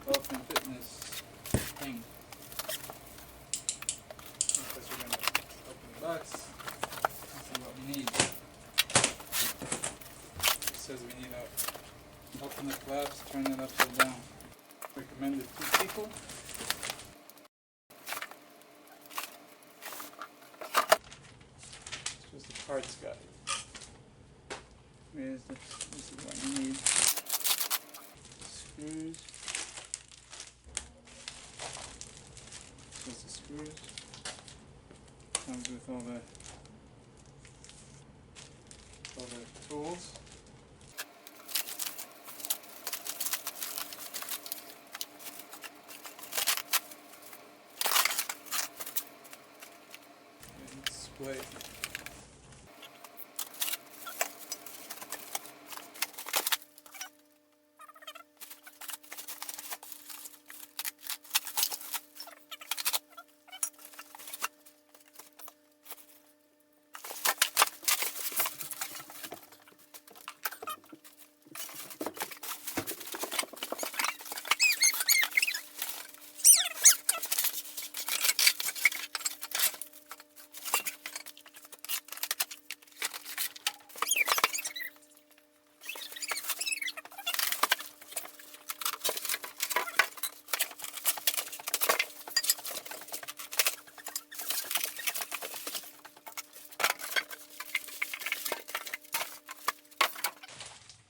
health and fitness thing. Because we're going to open the box and see what we need. It says we need to open the collapse, turn it upside down. Recommended 2 people. It's just a parts guide. This is what you need. Screws. Just the screws. Comes with all the tools. And display.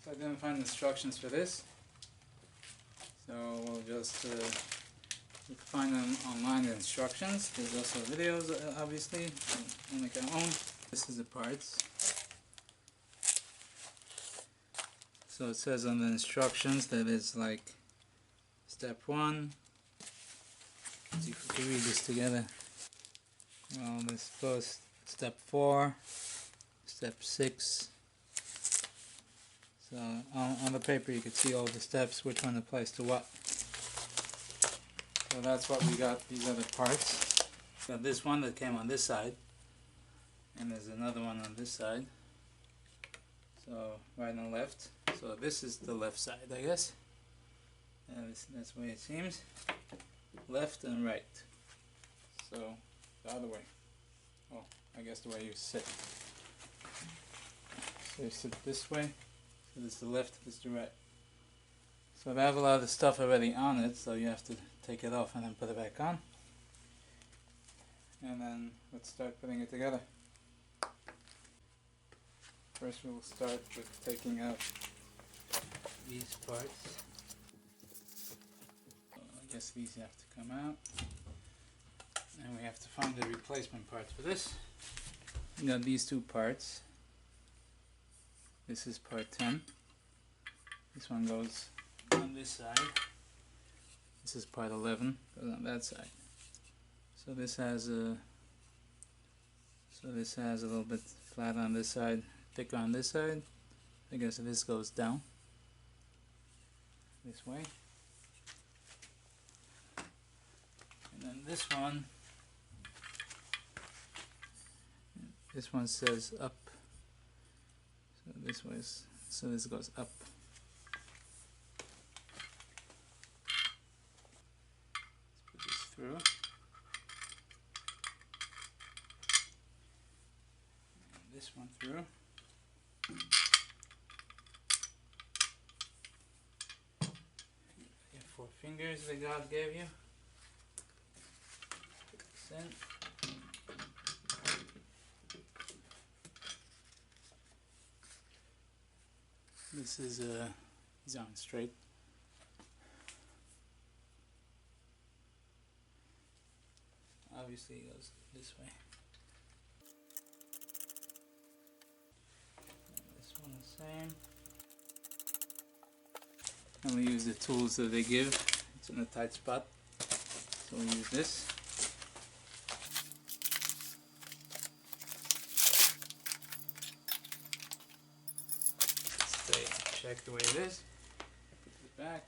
I didn't find instructions for this, so we'll just find them online, the instructions. There's also videos, obviously, we'll make our own. This is the parts. So it says on the instructions that it's like step 1. Let's see if we can read this together. Well, this goes step 4, step 6. So on the paper you can see all the steps, which one applies to what. So that's what we got, these are the parts. Got this one that came on this side, and there's another one on this side. So right and left. So this is the left side, I guess. That's the way it seems. Left and right. So the other way. Oh, I guess the way you sit. So you sit this way. So this is the left, this is the right. So they have a lot of stuff already on it, so you have to take it off and then put it back on. And then let's start putting it together. First we'll start with taking out these parts. So I guess these have to come out. And we have to find the replacement parts for this. We got these 2 parts. This is part 10. This one goes on this side. This is part 11, goes on that side. So this has a little bit flat on this side, thicker on this side. I guess this goes down this way. And then this one says up. So this goes up. Let's put this through. And this one through. You have 4 fingers that God gave you. Put this in. This is he's on straight. Obviously it goes this way. And this one the same. And we use the tools that they give. It's in a tight spot, so we use this. Check the way it is. Put it back.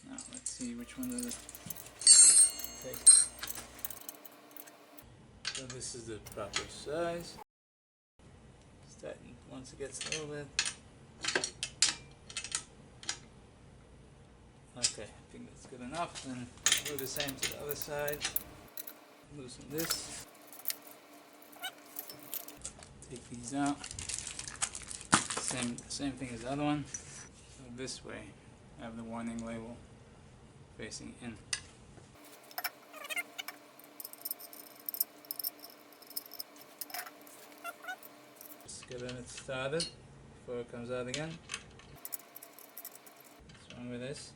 Now let's see which one does it take. So this is the proper size. Start once it gets a little bit. Okay, I think that's good enough. Then do the same to the other side. Loosen this. Take these out. Same thing as the other one. So this way, I have the warning label facing in. Just getting it started before it comes out again. What's wrong with this?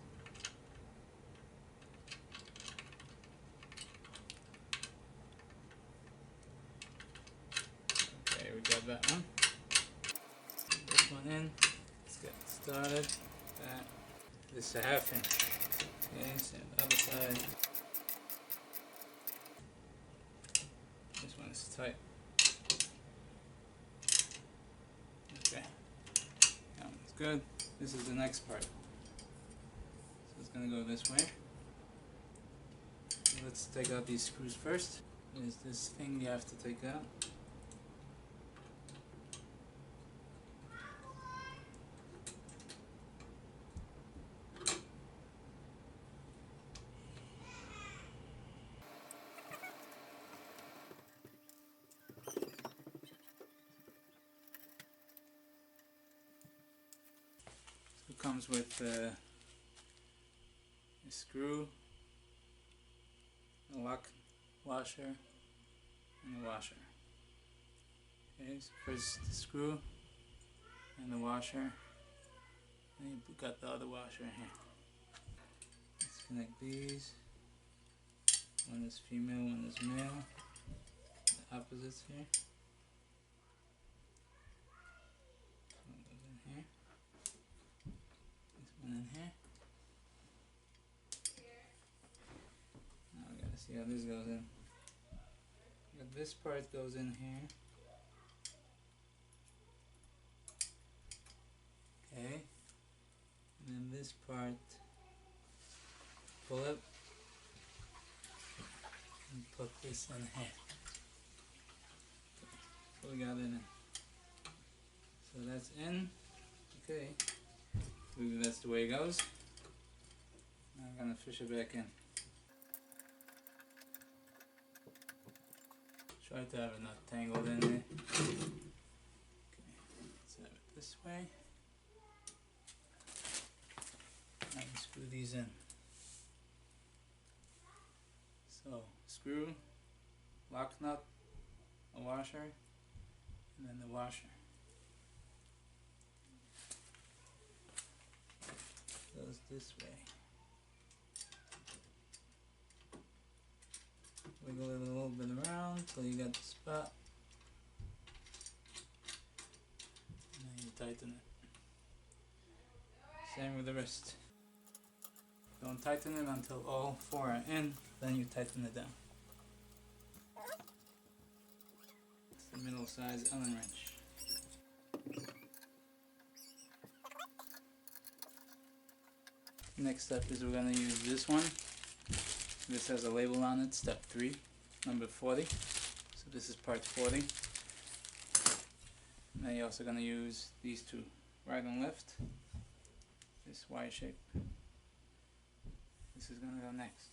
Okay, we got that one. This one in. Let's get it started. That. This is a half inch. Okay, same the other side. This one is tight. Okay, that one's good. This is the next part. So it's gonna go this way. So let's take out these screws first. There's this thing you have to take out. It comes with a screw, a lock washer, and a washer. Okay, so first the screw and the washer, and you got the other washer here. Let's connect these. One is female, one is male. The opposites here. One goes in here. This one in here. Now we gotta see how this goes in. This part goes in here. Okay. And then this part, pull it and put this in here. So we got it in. So that's in. Okay. That's the way it goes. Now I'm gonna fish it back in. Try to have it not tangled in there. Okay, let's have it this way. Now we screw these in. So, screw, lock nut, a washer, and then the washer. Goes this way. Wiggle it a little bit around till you got the spot. And then you tighten it. Same with the rest. Don't tighten it until all four are in, then you tighten it down. It's the middle size Allen wrench. Next step is we're going to use this one. This has a label on it, step 3, number 40. So this is part 40. And then you're also going to use these two, right and left. This Y shape. This is going to go next.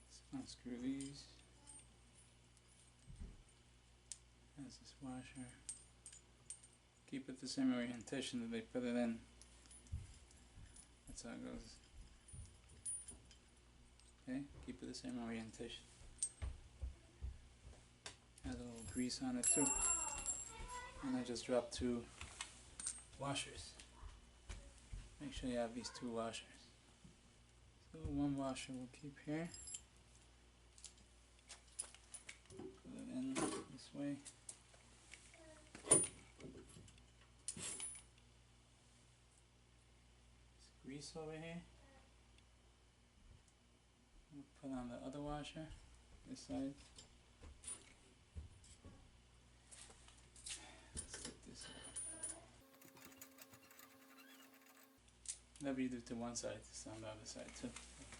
So unscrew these. That's this washer. Keep it the same orientation that they put it in. That's how it goes. Okay, keep it the same orientation. Has a little grease on it too. And I just dropped 2 washers. Make sure you have these 2 washers. So one washer we'll keep here. Put it in this way. Grease over here. We'll put on the other washer, this side. Let's get this out. Whatever you do to one side, it's on the other side too.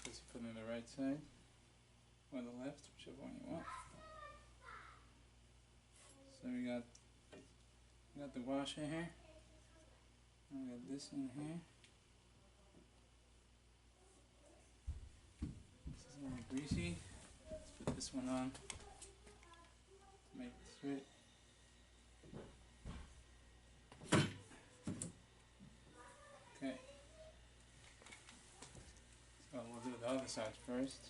Just put it on the right side or the left, whichever one you want. So we got the washer here. And we got this in here. greasy. Let's put this one on. Make it straight. Okay. So we'll do the other side first.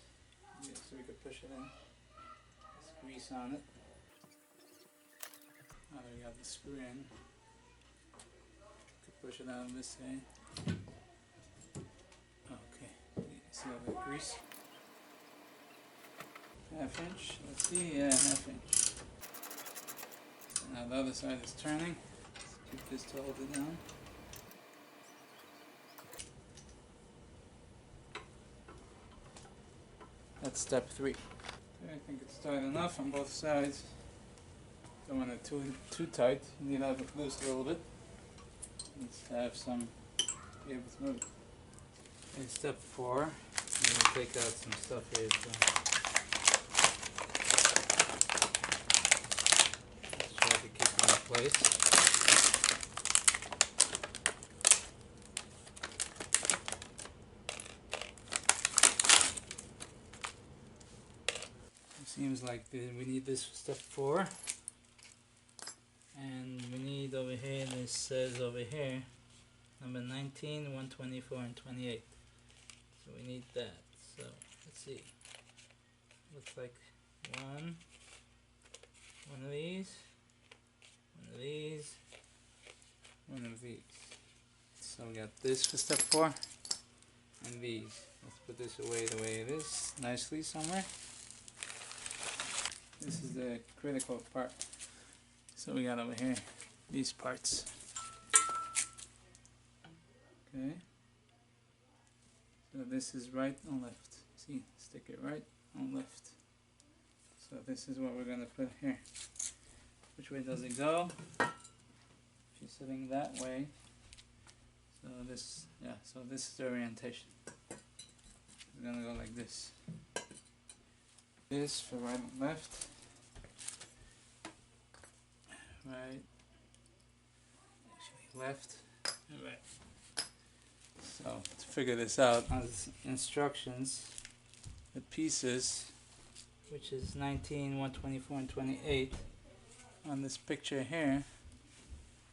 Yeah, so we can push it in. There's grease on it. Now that we got the screw in, we can push it out this way. Okay. You see all that grease? Half inch. Let's see. Yeah, half inch. So now the other side is turning. Let's keep this to hold it down. That's step 3. Okay, I think it's tight enough on both sides. Don't want it too tight. You need to have it loose a little bit. Needs to have some be able to move. In step 4, I'm going to take out some stuff here. So let's try to keep it in place. Seems like we need this for step 4, and we need over here, this says over here, number 19, 124 and 28, so we need that. So let's see, looks like one of these, one of these. So we got this for step 4, and these. Let's put this away the way it is, nicely somewhere. This is the critical part. So we got over here these parts. Okay. So this is right and left. See, stick it right and left. So this is what we're going to put here. Which way does it go? If you're sitting that way. So this, yeah, so this is the orientation. It's going to go like this. This for right and left. Right. Actually left and right. So to figure this out, as instructions, the pieces, which is 19, 124 and 28, on this picture here,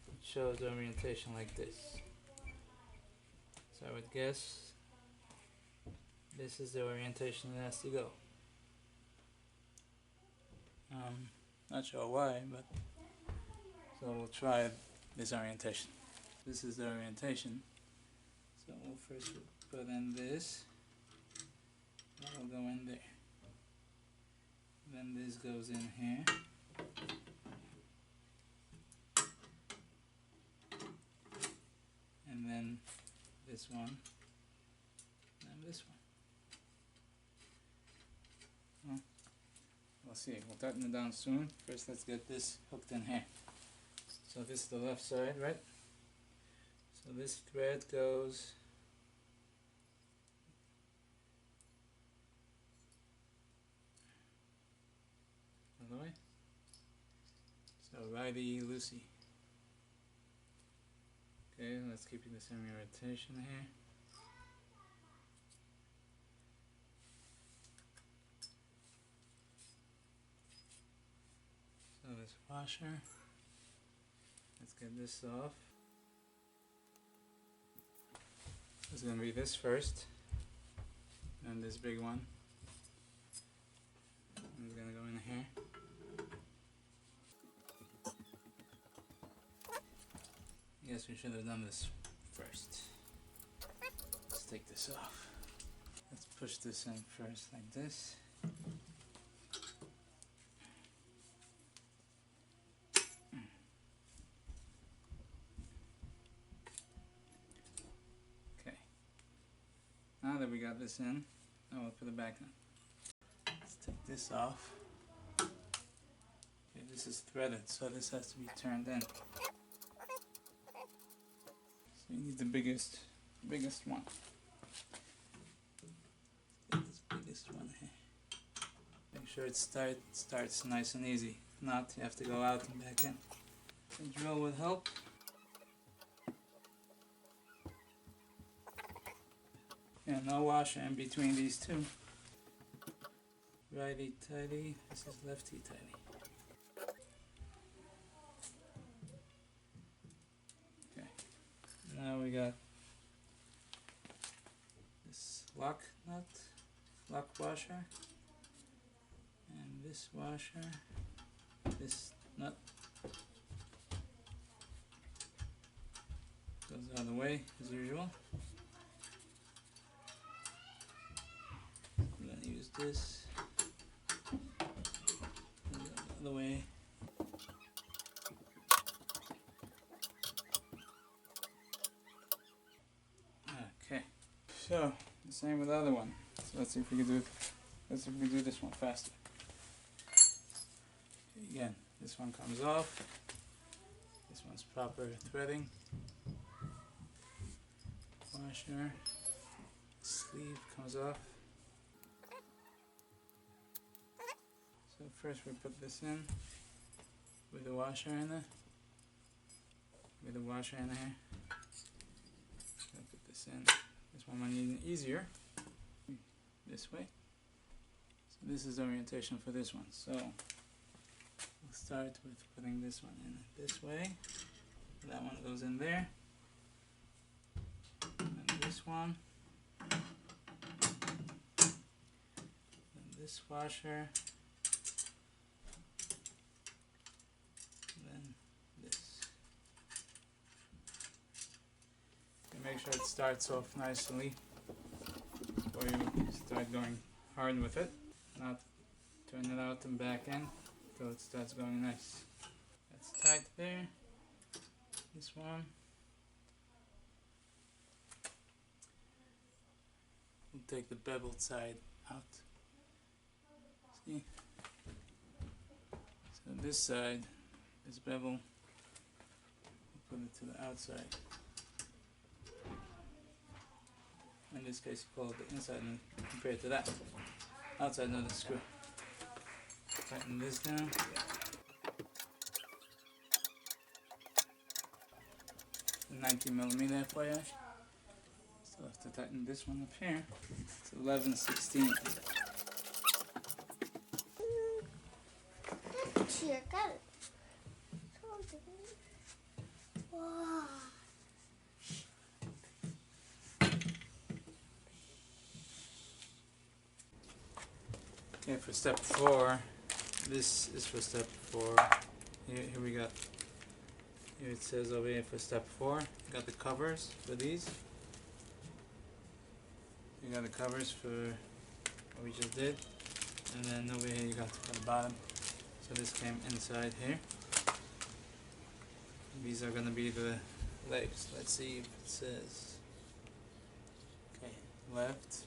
it shows orientation like this. So I would guess this is the orientation it has to go. Not sure why, but so we'll try this orientation. This is the orientation. So we'll first put in this. That will go in there. Then this goes in here. And then this one. And this one. Well, we'll see. We'll tighten it down soon. First, let's get this hooked in here. So this is the left side, right? So this thread goes all the way. So righty loosey. Okay, let's keep the same rotation here. So this washer. Let's get this off. It's going to be this first, and this big one. And it's going to go in here. I guess we should have done this first. Let's take this off. Let's push this in first like this. Now that we got this in, now we'll put it back on. Let's take this off. Okay, this is threaded, so this has to be turned in. So you need the biggest one. Let's get this biggest one here. Make sure it starts nice and easy. If not, you have to go out and back in. The drill would help. Yeah, no washer in between these two. righty-tighty, this is lefty-tighty. Okay, now we got this lock nut, lock washer, and this washer, this nut goes out of the way as usual. I'm going to use this out of the way. Okay, so the same with the other one. So let's see if we can do it. Let's see if we can do this one faster. Okay, again, this one comes off. This one's proper threading. Washer. Sleeve comes off. So first we put this in with the washer in it. With the washer in here. So put this in. This one might need easier. This way. So this is the orientation for this one. So we'll start with putting this one in this way. That one goes in there. And this one. And this washer. And then this. And make sure it starts off nicely before you start going hard with it. Not turn it out and back in until it starts going nice. That's tight there. This one. We'll take the beveled side out. See? So this side, this bevel, we'll put it to the outside. In this case, you call it the inside compared to that. Outside of the screw. Tighten this down. 19mm FYI. Still have to tighten this one up here. It's 11/16. Okay, for step 4, this is for step 4. Here we got. Here it says over here for step 4. You got the covers for these. You got the covers for what we just did, and then over here you got for the bottom. So this came inside here. These are gonna be the legs. Let's see if it says. Okay, left,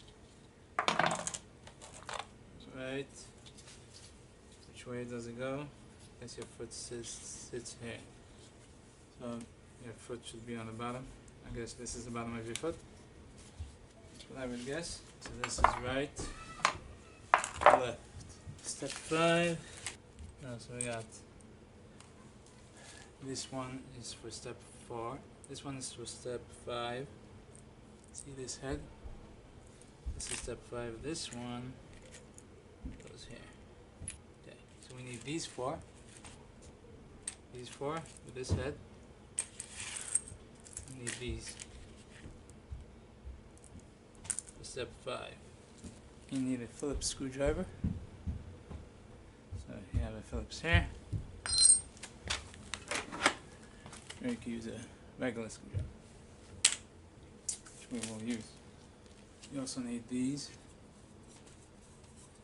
right. Which way does it go? I guess your foot sits here. So your foot should be on the bottom. I guess this is the bottom of your foot. That's what I would guess. So this is right, left. Step 5. No, so we got this one is for step 4. This one is for step 5. See this head? This is step 5. This one goes here. Okay, so we need these 4. These 4 with this head. We need these for step 5. You need a Phillips screwdriver. So you have a Phillips here. Or you can use a regular screwdriver, which we will use. You also need these.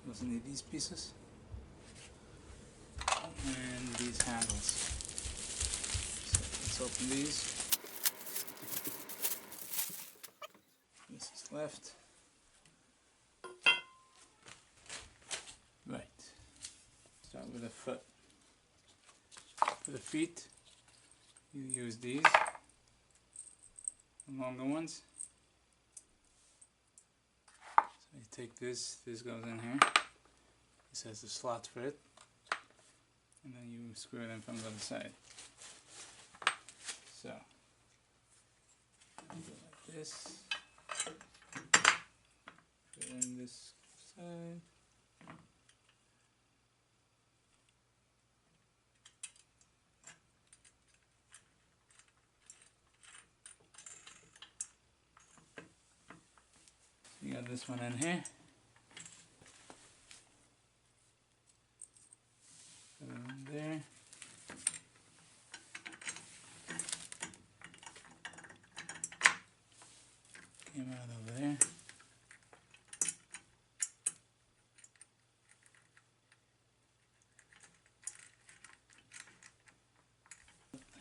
You also need these pieces. And these handles. So let's open these. This is left. Right. Start with the foot. For the feet, you use these, the longer ones. So you take this goes in here. This has the slots for it. And then you screw it in from the other side. So, do it like this. Put it in this side. got this one in here. Put it in there. Came out of there.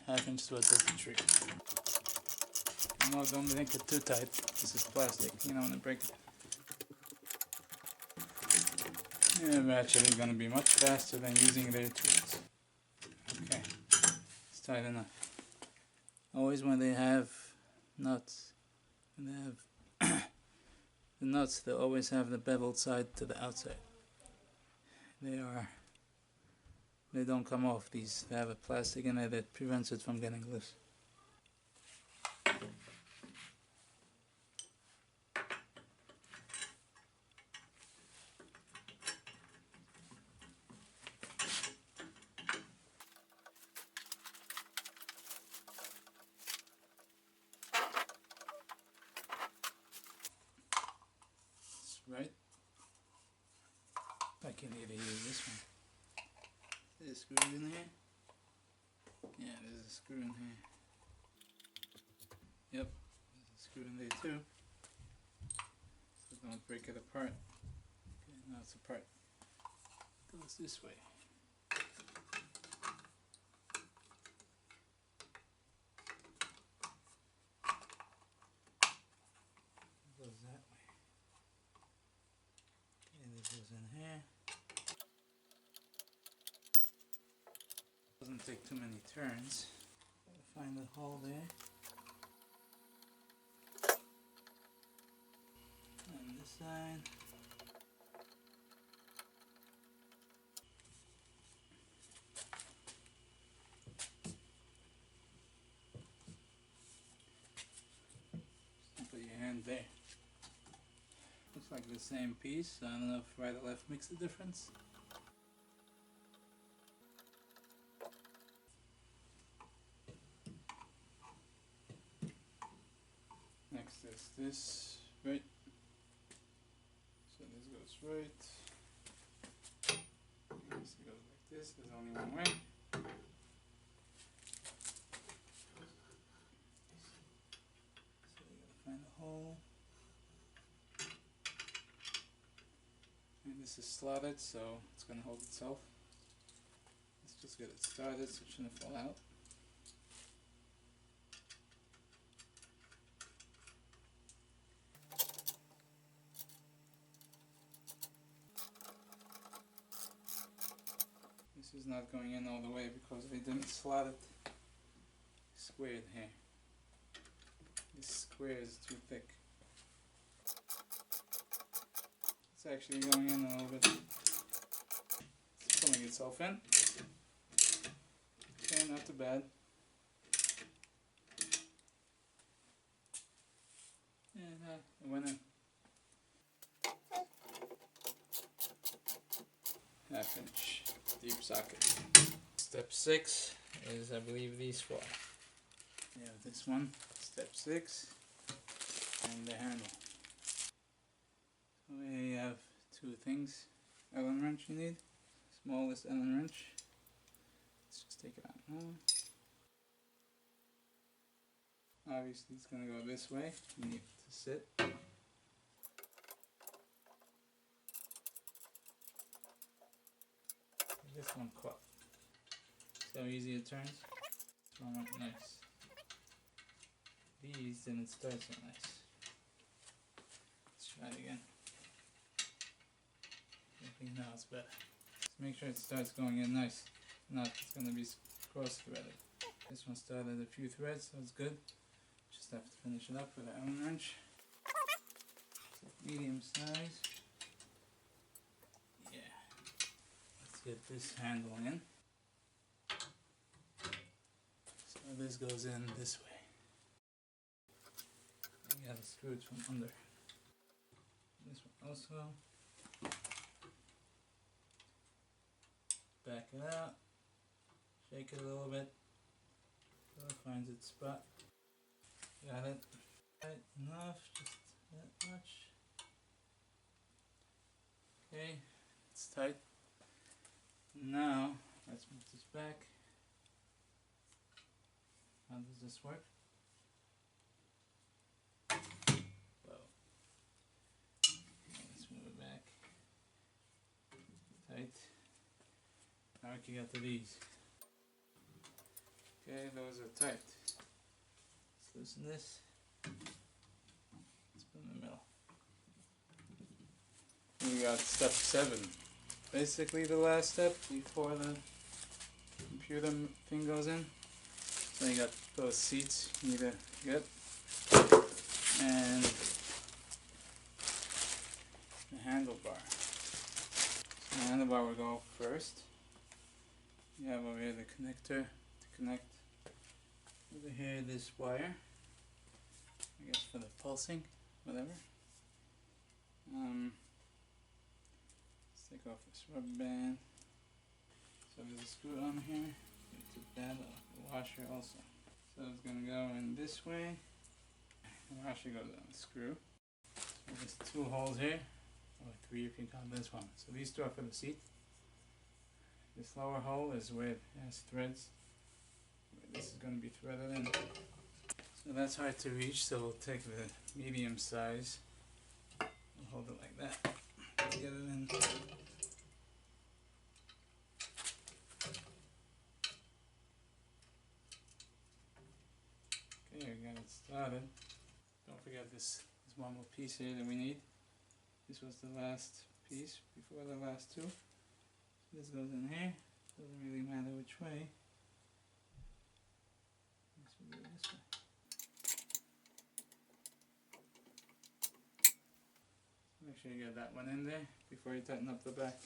Half inch to a tree. No, don't make it too tight. This is plastic. You don't want to break it. Yeah, actually going to be much faster than using their tools. Okay, it's tight enough. Always when they have nuts, when they have the nuts, they always have the beveled side to the outside. They don't come off. These, they have a plastic in there that prevents it from getting loose. Right? I can either use this one. There's a screw in here. Yeah, there's a screw in here. Yep, there's a screw in there too. So don't break it apart. Okay, now it's apart. It goes this way. It goes that way. And it goes in here. Doesn't take too many turns. Gotta find the hole there. And this side. Just put your hand there. Looks like the same piece. I don't know if right or left makes a difference. Next is this, right? So this goes right. This goes like this. There's only one way. So you gotta find a hole. And this is slotted, so it's gonna hold itself. Let's just get it started so it shouldn't fall out. This is not going in all the way because they didn't slot it squared here. This square is too thick. It's actually going in a little bit. It's pulling itself in. Okay, not too bad. Yeah, it went in. Half inch deep socket. Step 6 is, I believe, these four. You have this one, step 6, and the handle. So here you have two things. Allen wrench you need, smallest Allen wrench. Let's just take it out now. Obviously it's going to go this way, you need it to sit. This one caught. See how easy it turns? This one went nice. These didn't start so nice. Let's try it again. I think now it's better. Just make sure it starts going in nice. If not, it's going to be cross threaded. This one started a few threads, so it's good. Just have to finish it up with an Allen wrench. Medium size. Yeah. Let's get this handle in. So this goes in this way. You gotta screw it from under. This one also. Back it out. Shake it a little bit. So it finds its spot. Got it. Right enough, just that much. it's tight. Now, let's move this back. How does this work? Well, let's move it back. Tight. Now we can get to these. Okay, those are tight. Let's loosen this. Let's put in the middle. We got step 7. Basically the last step before the computer thing goes in. So you got those seats you need to get. And the handlebar. So the handlebar will go first. You have over here the connector to connect over here this wire. I guess for the pulsing, whatever. Let's take off this rubber band. So there's a screw on here. We took that off. The washer also. So it's going to go in this way. The washer goes on the screw. So there's 2 holes here, or 3 if you count this one. So these 2 are for the seat. This lower hole is where it has threads. This is going to be threaded in. So that's hard to reach, so we'll take the medium size and hold it like that. Get it in. Okay, we got it started. Don't forget this one more piece here that we need. This was the last piece before the last 2. So this goes in here. Doesn't really matter which way. This will go this way. Make sure you get that one in there before you tighten up the back.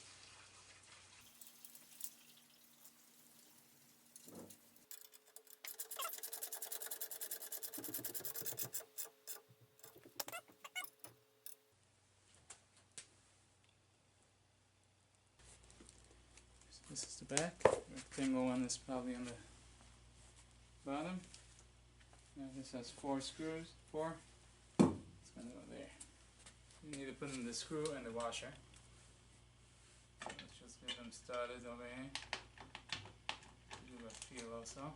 So this is the back. The rectangle one is probably on the bottom. Now this has 4 screws. 4. It's going to go there. You need to put in the screw and the washer. Let's just get them started over here. Do a feel also.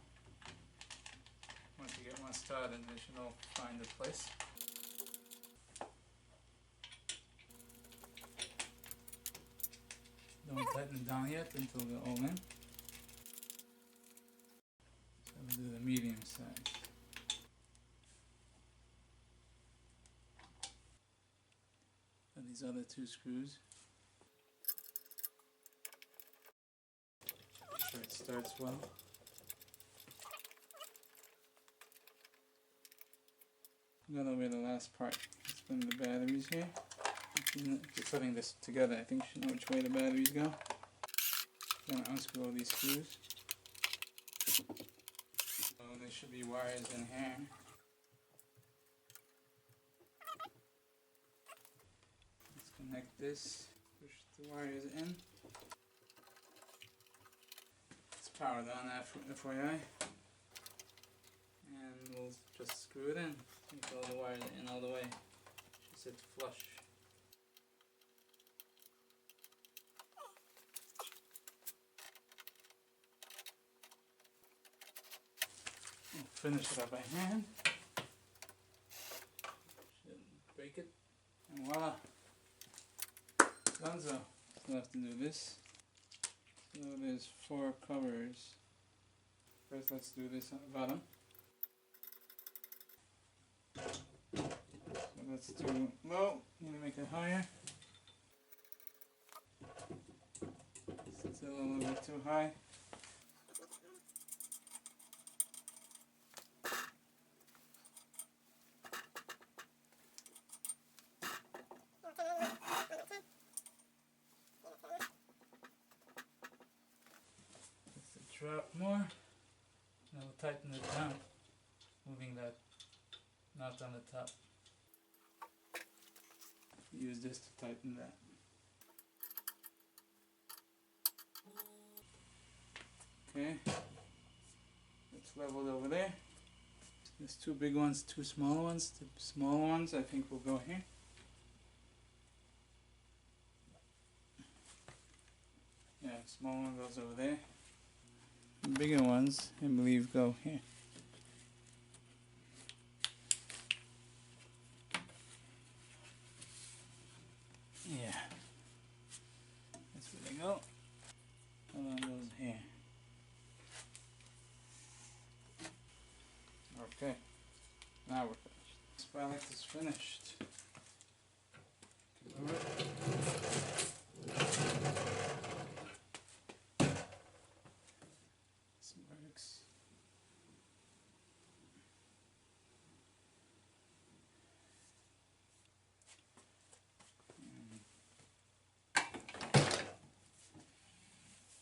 Once you get one started, they should all find a place. Don't tighten it down yet until they're all in. So we'll do the medium size. And these other 2 screws. Make sure it starts well. Got over the last part. Let's put in the batteries here. If you're putting this together, I think you should know which way the batteries go. Gonna unscrew all these screws. So there should be wires in here. Let's connect this. Push the wires in. It's powered on, FYI. And we'll just screw it in. Take all the wires in all the way. Should sit flush. We'll finish it up by hand. Shouldn't break it. And voila! Donezo. Still have to do this. So there's 4 covers. First let's do this on the bottom. So let's do low. Need to make it higher. It's still a little bit too high. Drop more. Now we'll tighten it down, moving that nut on the top. Use this to tighten that. Okay, it's leveled over there. There's 2 big ones, 2 small ones. The small ones I think will go here. small one goes over there. The bigger ones, I believe, go here. Yeah. That's where they go. Other one goes here. Okay. Now we're finished. This product is finished. Move it. This works.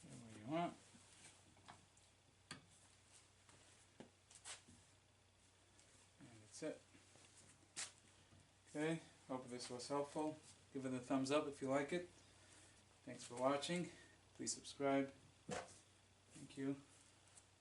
Where you want. And that's it. Okay, hope this was helpful. Give it a thumbs up if you like it. Thanks for watching. Please subscribe. Thank you.